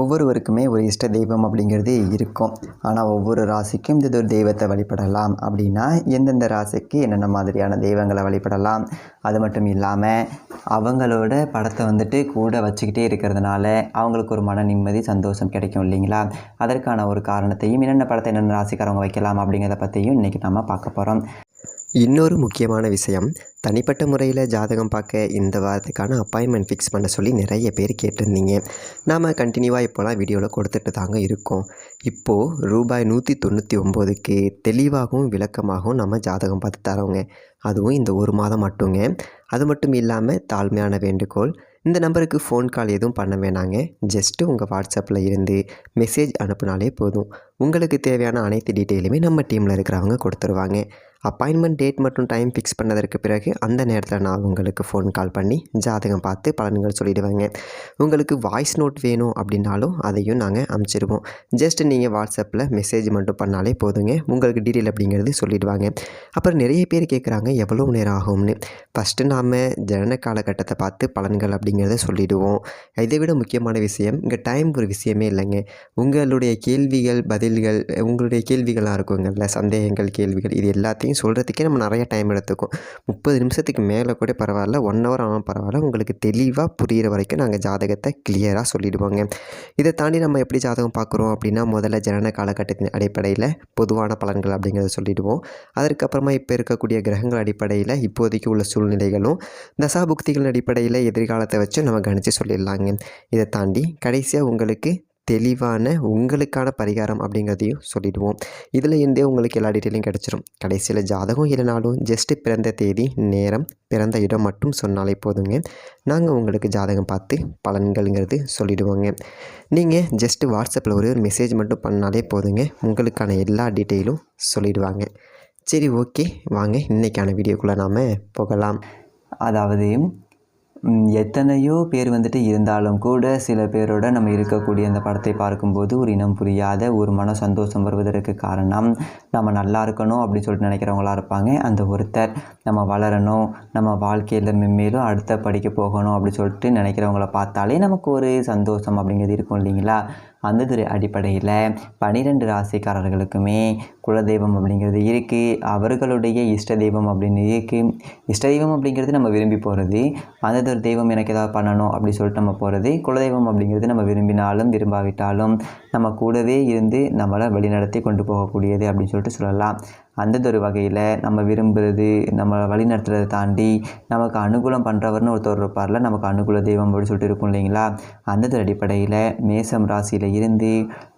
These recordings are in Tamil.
ஒவ்வொருவருக்குமே ஒரு இஷ்ட தெய்வம் அப்படிங்கிறது இருக்கும். ஆனால் ஒவ்வொரு ராசிக்கும் இந்த ஒரு தெய்வத்தை வழிபடலாம் அப்படின்னா எந்தெந்த ராசிக்கு என்னென்ன மாதிரியான தெய்வங்களை வழிபடலாம். அது மட்டும் இல்லாமல் அவங்களோட படத்தை கூட வச்சுக்கிட்டே இருக்கிறதுனால அவங்களுக்கு ஒரு மன நிம்மதி சந்தோஷம் கிடைக்கும் இல்லைங்களா. அதற்கான ஒரு காரணத்தையும் என்னென்ன படத்தை என்னென்ன ராசிக்காரவங்க வைக்கலாம் அப்படிங்கிறத பற்றியும் இன்றைக்கி நம்ம பார்க்க போகிறோம். இன்னொரு முக்கியமான விஷயம், தனிப்பட்ட முறையில் ஜாதகம் பார்க்க இந்த வாரத்துக்கான அப்பாயின்மெண்ட் ஃபிக்ஸ் பண்ண சொல்லி நிறைய பேர் கேட்டிருந்தீங்க. நாம் கண்டினியூவாக இப்போலாம் வீடியோவில் கொடுத்துட்டு தாங்க இருக்கோம். இப்போது ரூபாய் 199க்கு தெளிவாகவும் விளக்கமாகவும் நம்ம ஜாதகம் பார்த்து தரோங்க. அதுவும் இந்த ஒரு மாதம் மட்டுங்க. அது மட்டும் இல்லாமல் தாழ்மையான வேண்டுகோள், இந்த நம்பருக்கு ஃபோன் கால் எதுவும் பண்ண வேணாங்க. ஜஸ்ட்டு உங்கள் வாட்ஸ்அப்பில் இருந்து மெசேஜ் அனுப்புனாலே போதும். உங்களுக்கு தேவையான அனைத்து டீட்டெயிலுமே நம்ம டீமில் இருக்கிறவங்க கொடுத்துருவாங்க. அப்பாயின்மெண்ட் டேட் மற்றும் டைம் ஃபிக்ஸ் பண்ணதற்கு பிறகு அந்த நேரத்தில் நான் உங்களுக்கு ஃபோன் கால் பண்ணி ஜாதகம் பார்த்து பலன்கள் சொல்லிவிடுவேங்க. உங்களுக்கு வாய்ஸ் நோட் வேணும் அப்படின்னாலும் அதையும் நாங்கள் அனுப்பிச்சிடுவோம். ஜஸ்ட் நீங்கள் வாட்ஸ்அப்பில் மெசேஜ் மட்டும் பண்ணாலே போதுங்க. உங்களுக்கு டீட்டெயில் அப்படிங்கிறது சொல்லிவிடுவாங்க. அப்புறம் நிறைய பேர் கேட்குறாங்க எவ்வளோ நேரம் ஆகும்னு. ஃபஸ்ட்டு நாம் ஜனன காலகட்டத்தை பார்த்து பலன்கள் அப்படிங்கிறத சொல்லிவிடுவோம். இதை விட முக்கியமான விஷயம், இங்கே டைம் ஒரு விஷயமே இல்லைங்க. உங்களுடைய கேள்விகள் பதில்கள், உங்களுடைய கேள்விகளாக இருக்குங்கள்ல, சந்தேகங்கள் கேள்விகள், இது எல்லாத்தையும் சொல்கிறதுக்கே நம்ம நிறைய டைம் எடுத்துக்கும். 30 நிமிஷத்துக்கு மேலே கூட பரவாயில்ல, 1 ஹவர் ஆனாலும் பரவாயில்ல, உங்களுக்கு தெளிவாக புரிகிற வரைக்கும் நாங்கள் ஜாதகத்தை கிளியராக சொல்லிவிடுவோங்க. இதை தாண்டி நம்ம எப்படி ஜாதகம் பார்க்குறோம் அப்படின்னா, முதல்ல ஜனன காலகட்டத்தின் அடிப்படையில் பொதுவான பலன்கள் அப்படிங்கிறத சொல்லிவிடுவோம். அதற்கப்புறமா இப்போ இருக்கக்கூடிய கிரகங்கள் அடிப்படையில் இப்போதைக்கு உள்ள சூழ்நிலைகளும் தசாபுக்திகளின் அடிப்படையில் எதிர்காலத்தை வச்சு நம்ம கணித்து சொல்லிடலாங்க. இதை தாண்டி கடைசியாக உங்களுக்கு தெளிவான உங்களுக்கான பரிகாரம் அப்படிங்கிறதையும் சொல்லிவிடுவோம். இதில் இருந்தே உங்களுக்கு எல்லா டீட்டெயிலும் கிடச்சிரும். கடைசியில் ஜாதகம் இல்லைனாலும் ஜஸ்ட்டு பிறந்த தேதி, நேரம், பிறந்த இடம் மட்டும் சொன்னாலே போதுங்க. நாங்கள் உங்களுக்கு ஜாதகம் பார்த்து பலன்கள்ங்கிறது சொல்லிவிடுவோங்க. நீங்கள் ஜஸ்ட்டு வாட்ஸ்அப்பில் ஒரு மெசேஜ் மட்டும் பண்ணாலே போதுங்க. உங்களுக்கான எல்லா டீட்டெயிலும் சொல்லிவிடுவாங்க. சரி, ஓகே, வாங்க இன்றைக்கான வீடியோக்குள்ளே நாம் போகலாம். அதாவது எத்தனையோ பேர் இருந்தாலும் கூட சில பேரோட நம்ம இருக்கக்கூடிய அந்த படத்தை பார்க்கும்போது ஒரு இனம் புரியாத ஒரு மன சந்தோஷம் வருவதற்கு காரணம், நம்ம நல்லா இருக்கணும் அப்படின்னு சொல்லிட்டு நினைக்கிறவங்களா இருப்பாங்க. அந்த ஒருத்தர் நம்ம வளரணும், நம்ம வாழ்க்கையில் மென்மேலும் அடுத்த படிக்க போகணும் அப்படி சொல்லிட்டு நினைக்கிறவங்கள பார்த்தாலே நமக்கு ஒரு சந்தோஷம் அப்படிங்கிறது இருக்கும் இல்லைங்களா. அந்த அடிப்படையில் 12 ராசிக்காரர்களுக்குமே குலதெய்வம் அப்படிங்கிறது இருக்குது. அவர்களுடைய இஷ்ட தெய்வம் அப்படின்னு இருக்குது. இஷ்ட தெய்வம் அப்படிங்கிறது நம்ம விரும்பி போகிறது. அந்த ஒரு தெய்வம் எனக்கு ஏதாவது பண்ணணும் அப்படி சொல்லிட்டு நம்ம போகிறது. குலதெய்வம் அப்படிங்கிறது நம்ம விரும்பினாலும் விரும்பாவிட்டாலும் நம்ம கூடவே இருந்து நம்மளை வழிநடத்தி கொண்டு போகக்கூடியது அப்படின்னு சொல்லிட்டு சொல்லலாம். அந்த ஒரு வகையில் நம்ம விரும்புகிறது, நம்ம வழிநடத்துறதை தாண்டி நமக்கு அனுகூலம் பண்ணுறவர்னு ஒருத்தர் இருப்பார்ல, நமக்கு அனுகூல தெய்வம் அப்படின்னு சொல்லிட்டு இருக்கும் இல்லைங்களா. அந்த அடிப்படையில் மேசம் ராசியில் இருந்து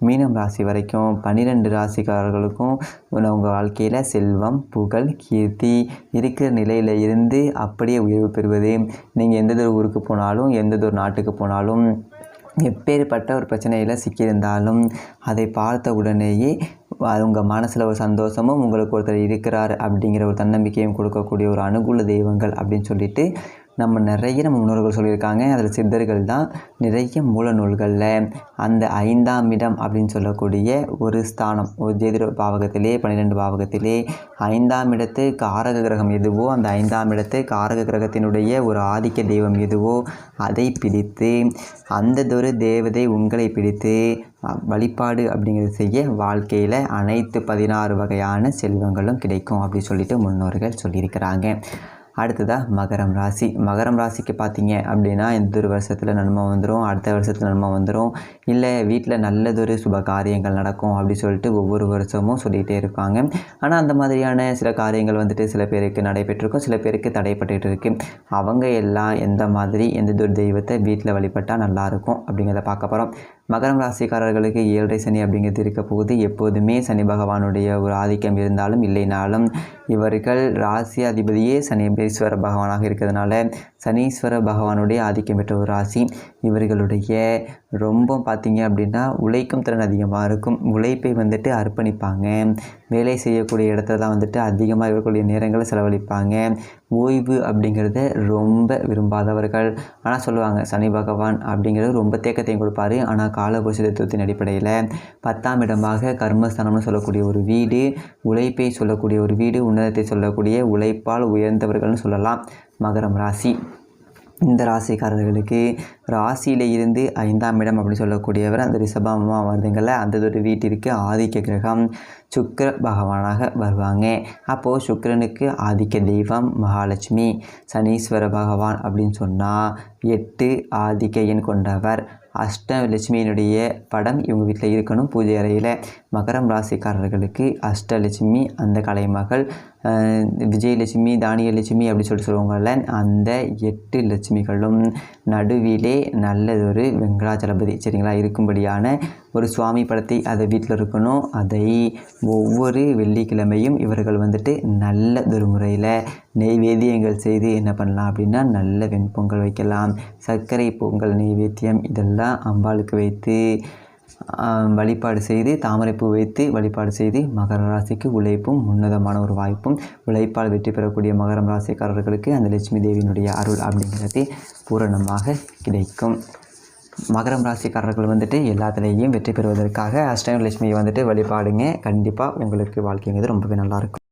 மீனம் ராசி வரைக்கும் 12 ராசிக்காரர்களுக்கும் உங்கள் வாழ்க்கையில் செல்வம், புகழ், கீர்த்தி இருக்கிற நிலையில் இருந்து அப்படியே உயர்வு பெறுவது. நீங்கள் எந்த ஊருக்கு போனாலும், எந்த ஒரு நாட்டுக்கு போனாலும், எப்பேற்பட்ட ஒரு பிரச்சனையில் சிக்கியிருந்தாலும் அதை பார்த்த உடனேயே உங்கள் மனசில் ஒரு சந்தோஷமும், உங்களுக்கு ஒருத்தர் இருக்கிறார் அப்படிங்கிற ஒரு தன்னம்பிக்கையும் கொடுக்கக்கூடிய ஒரு அனுகூல தெய்வங்கள் அப்படின்னு சொல்லிட்டு நம்ம முன்னோர்கள் சொல்லியிருக்காங்க. அதில் சித்தர்கள் தான் நிறைய மூல நூல்களில் அந்த 5ஆம் இடம் அப்படின்னு சொல்லக்கூடிய ஒரு ஸ்தானம், ஒரு ஜோதிட பாவகத்திலே 12 பாவகத்திலே 5ஆம் இடத்து காரக கிரகம் எதுவோ, அந்த 5ஆம் இடத்து காரக கிரகத்தினுடைய ஒரு ஆதிக்க தெய்வம் எதுவோ அதை பிடித்து அந்த ஒரு தேவதை உங்களை பிடித்து வழிபாடு அப்படிங்கிறது செய்ய வாழ்க்கையில் அனைத்து 16 வகையான செல்வங்களும் கிடைக்கும் அப்படின்னு சொல்லிட்டு முன்னோர்கள் சொல்லியிருக்கிறாங்க. அடுத்ததாக மகரம் ராசி. மகரம் ராசிக்கு பார்த்தீங்க அப்படின்னா இந்த ஒரு வருஷத்தில் நன்மை வந்துடும், அடுத்த வருஷத்தில் நன்மை வந்துடும், இல்லை வீட்டில் நல்லதொரு சுப காரியங்கள் நடக்கும் அப்படி சொல்லிட்டு ஒவ்வொரு வருஷமும் சொல்லிகிட்டே இருப்பாங்க. ஆனால் அந்த மாதிரியான சில காரியங்கள் சில பேருக்கு நடைபெற்றிருக்கும், சில பேருக்கு தடைப்பட்டு இருக்குது. அவங்க எல்லாம் எந்த மாதிரி எந்த ஒரு தெய்வத்தை வீட்டில் வழிபட்டால் நல்லாயிருக்கும் அப்படிங்கிறத பார்க்க போகிறோம். மகரம் ராசிக்காரர்களுக்கு 7.5 சனி அப்படிங்கிறது இருக்க போகுது. எப்போதுமே சனி பகவானுடைய ஒரு ஆதிக்கம் இருந்தாலும் இல்லைனாலும் இவர்கள் ராசி அதிபதியே சனீஸ்வர பகவானாக இருக்கிறதுனால சனீஸ்வர பகவானுடைய ஆதிக்கம் பெற்ற ஒரு ராசி. இவர்களுடைய ரொம்ப பார்த்திங்க அப்படின்னா உழைக்கும் திறன் அதிகமாக இருக்கும். உழைப்பை அர்ப்பணிப்பாங்க. வேலை செய்யக்கூடிய இடத்துல தான் அதிகமாக இவர்களுடைய நேரங்களை செலவழிப்பாங்க. ஓய்வு அப்படிங்கிறத ரொம்ப விரும்பாதவர்கள். ஆனால் சொல்லுவாங்க சனி பகவான் அப்படிங்கிறது ரொம்ப தேக்கத்தையும் கொடுப்பாரு. ஆனால் காலபுருஷ தத்துவத்தின் அடிப்படையில் 10ஆம் இடமாக கர்மஸ்தானம்னு சொல்லக்கூடிய ஒரு வீடு, உழைப்பை சொல்லக்கூடிய ஒரு வீடு, உன்னதத்தை சொல்லக்கூடிய உழைப்பால் உயர்ந்தவர்கள்னு சொல்லலாம் மகரம் ராசி. இந்த ராசிக்காரர்களுக்கு ராசியில் இருந்து 5ஆம் இடம் அப்படி சொல்லக்கூடியவர் அந்த ரிஷபமாக வருதுங்கள அந்த ஒரு வீட்டிற்கு ஆதிக்க கிரகம் சுக்கிர பகவானாக வருவாங்க. அப்போது சுக்கிரனுக்கு ஆதிக்க தெய்வம் மகாலட்சுமி. சனீஸ்வர பகவான் அப்படின்னு சொன்னால் 8 ஆதிக்க எண் கொண்டவர். அஷ்டலட்சுமியினுடைய படம் இவங்க வீட்டில் இருக்கணும் பூஜை அறையில். மகரம் ராசிக்காரர்களுக்கு அஷ்டலட்சுமி அந்த கலைமகள், விஜயலட்சுமி, தானியலட்சுமி அப்படி சொல்லுவாங்கள்ல அந்த 8 லட்சுமிகளும் நடுவிலே நல்லதொரு வெங்கடாச்சலபதி சரிங்களா இருக்கும்படியான ஒரு சுவாமி படத்தை அதை வீட்டில் இருக்கணும். அதை ஒவ்வொரு வெள்ளிக்கிழமையும் இவர்கள் நல்லதொரு முறையில் நெய்வேத்தியங்கள் செய்து என்ன பண்ணலாம் அப்படின்னா நல்ல வெண்பொங்கல் வைக்கலாம், சர்க்கரை பொங்கல் நெய்வேத்தியம் இதெல்லாம் அம்பாளுக்கு வைத்து வழிபாடு செய்து, தாமரைப்பூ வைத்து வழிபாடு செய்து மகர ராசிக்கு உழைப்பும் உன்னதமான ஒரு வாய்ப்பும், உழைப்பால் வெற்றி பெறக்கூடிய மகரம் ராசிக்காரர்களுக்கு அந்த லட்சுமி தேவியினுடைய அருள் அப்படிங்கிறது பூரணமாக கிடைக்கும். மகரம் ராசிக்காரர்கள் எல்லாத்துலேயும் வெற்றி பெறுவதற்காக அஷ்டலட்சுமியை வழிபாடுங்க. கண்டிப்பாக உங்களுக்கு வாழ்க்கைங்கிறது ரொம்பவே நல்லாயிருக்கும்.